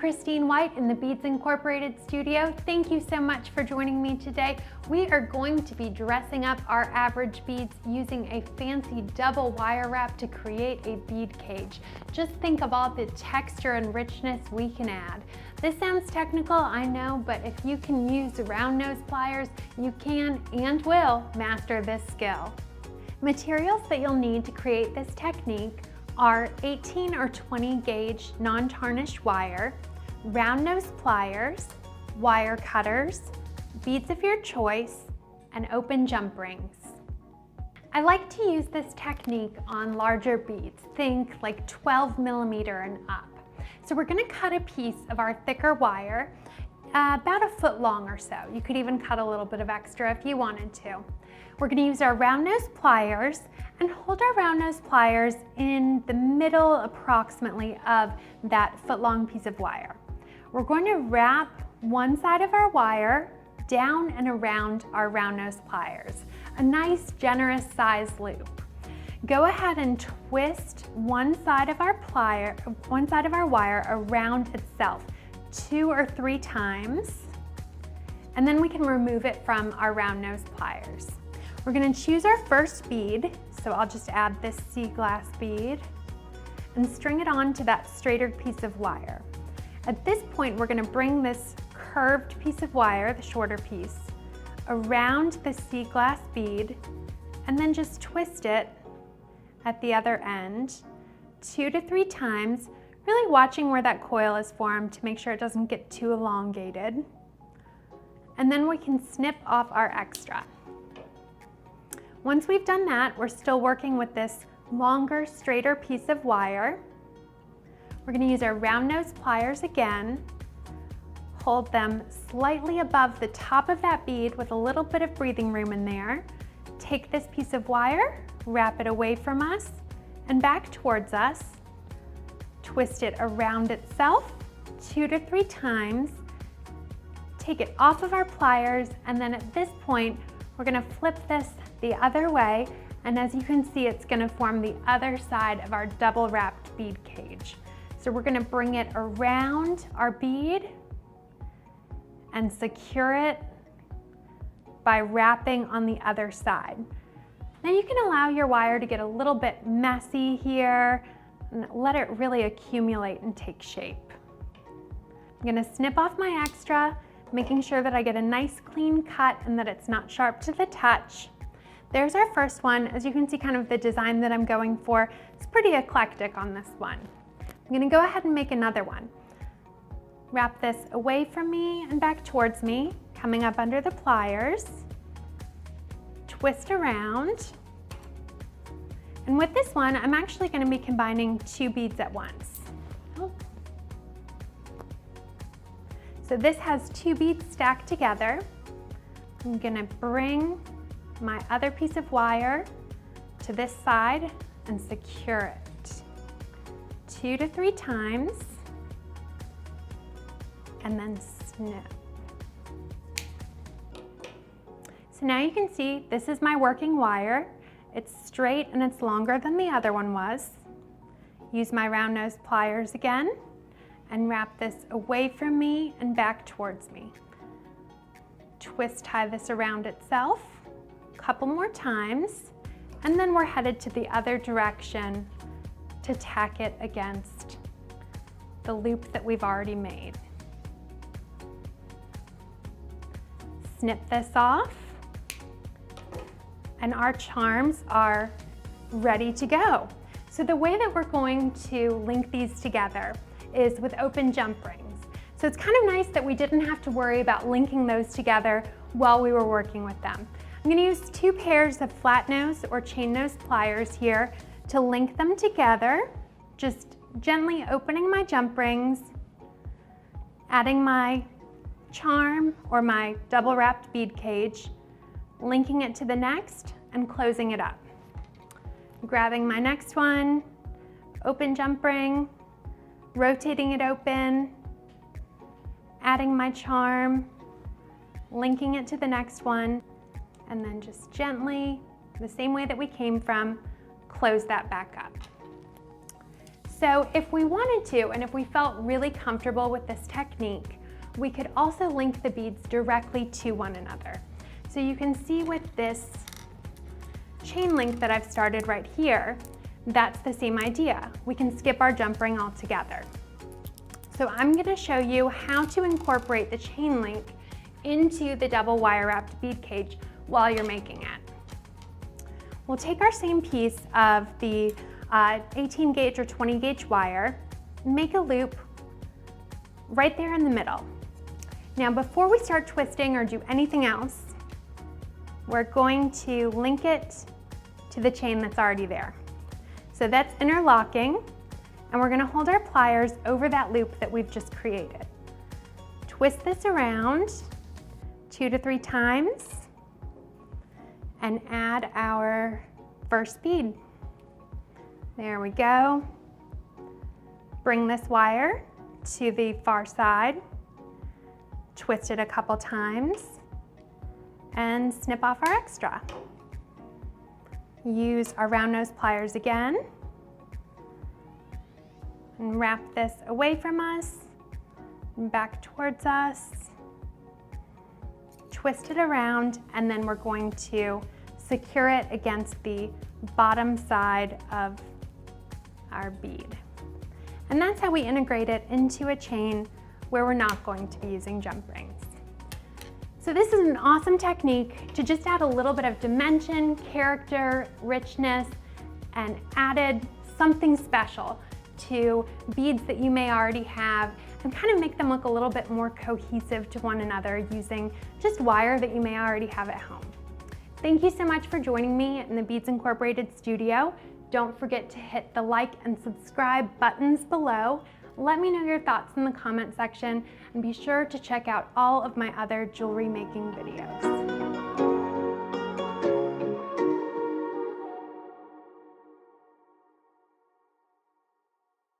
Christine White in the Beads Incorporated studio. Thank you so much for joining me today. We are going to be dressing up our average beads using a fancy double wire wrap to create a bead cage. Just think of all the texture and richness we can add. This sounds technical, I know, but if you can use round nose pliers, you can and will master this skill. Materials that you'll need to create this technique are 18 or 20 gauge non-tarnished wire, round nose pliers, wire cutters, beads of your choice, and open jump rings. I like to use this technique on larger beads, think like 12 millimeter and up. So we're gonna cut a piece of our thicker wire, about a foot long or so. You could even cut a little bit of extra if you wanted to. We're gonna use our round nose pliers and hold our round nose pliers in the middle approximately of that foot long piece of wire. We're going to wrap one side of our wire down and around our round nose pliers, a nice generous size loop. Go ahead and twist one side of our wire around itself 2 or 3 times, and then we can remove it from our round nose pliers. We're going to choose our first bead, so I'll just add this sea glass bead and string it on to that straighter piece of wire. At this point, we're going to bring this curved piece of wire, the shorter piece, around the sea glass bead and then just twist it at the other end 2 to 3 times, really watching where that coil is formed to make sure it doesn't get too elongated. And then we can snip off our extra. Once we've done that, we're still working with this longer, straighter piece of wire. We're going to use our round nose pliers again, hold them slightly above the top of that bead with a little bit of breathing room in there. Take this piece of wire, wrap it away from us and back towards us. Twist it around itself 2 to 3 times. Take it off of our pliers, and then at this point, we're going to flip this the other way, and as you can see, it's going to form the other side of our double wrapped bead cage. So we're going to bring it around our bead and secure it by wrapping on the other side. Now you can allow your wire to get a little bit messy here and let it really accumulate and take shape. I'm going to snip off my extra, making sure that I get a nice clean cut and that it's not sharp to the touch. There's our first one. As you can see, kind of the design that I'm going for, it's pretty eclectic on this one. I'm going to go ahead and make another one. Wrap this away from me and back towards me, coming up under the pliers. Twist around. And with this one, I'm actually going to be combining 2 beads at once. So this has 2 beads stacked together. I'm going to bring my other piece of wire to this side and secure it 2 to 3 times and then snip. So now you can see this is my working wire. It's straight and it's longer than the other one was. Use my round nose pliers again and wrap this away from me and back towards me. Twist tie this around itself a couple more times, and then we're headed to the other direction to tack it against the loop that we've already made. Snip this off, and our charms are ready to go. So the way that we're going to link these together is with open jump rings. So it's kind of nice that we didn't have to worry about linking those together while we were working with them. I'm going to use 2 pairs of flat nose or chain nose pliers here to link them together, just gently opening my jump rings, adding my charm or my double wrapped bead cage, linking it to the next and closing it up. Grabbing my next one, open jump ring, rotating it open, adding my charm, linking it to the next one, and then just gently, the same way that we came from, close that back up. So if we wanted to, and if we felt really comfortable with this technique, we could also link the beads directly to one another. So you can see with this chain link that I've started right here, that's the same idea. We can skip our jump ring altogether. So I'm going to show you how to incorporate the chain link into the double wire wrapped bead cage while you're making it. We'll take our same piece of the 18 gauge or 20 gauge wire, make a loop right there in the middle. Now before we start twisting or do anything else, we're going to link it to the chain that's already there. So that's interlocking, and we're gonna hold our pliers over that loop that we've just created. Twist this around 2 to 3 times and add our first bead. There we go. Bring this wire to the far side, twist it a couple times, and snip off our extra. Use our round nose pliers again and wrap this away from us and back towards us. Twist it around, and then we're going to secure it against the bottom side of our bead. And that's how we integrate it into a chain where we're not going to be using jump rings. So this is an awesome technique to just add a little bit of dimension, character, richness, and added something special to beads that you may already have, and kind of make them look a little bit more cohesive to one another using just wire that you may already have at home. Thank you so much for joining me in the Beads Incorporated studio. Don't forget to hit the like and subscribe buttons below. Let me know your thoughts in the comment section, and be sure to check out all of my other jewelry making videos.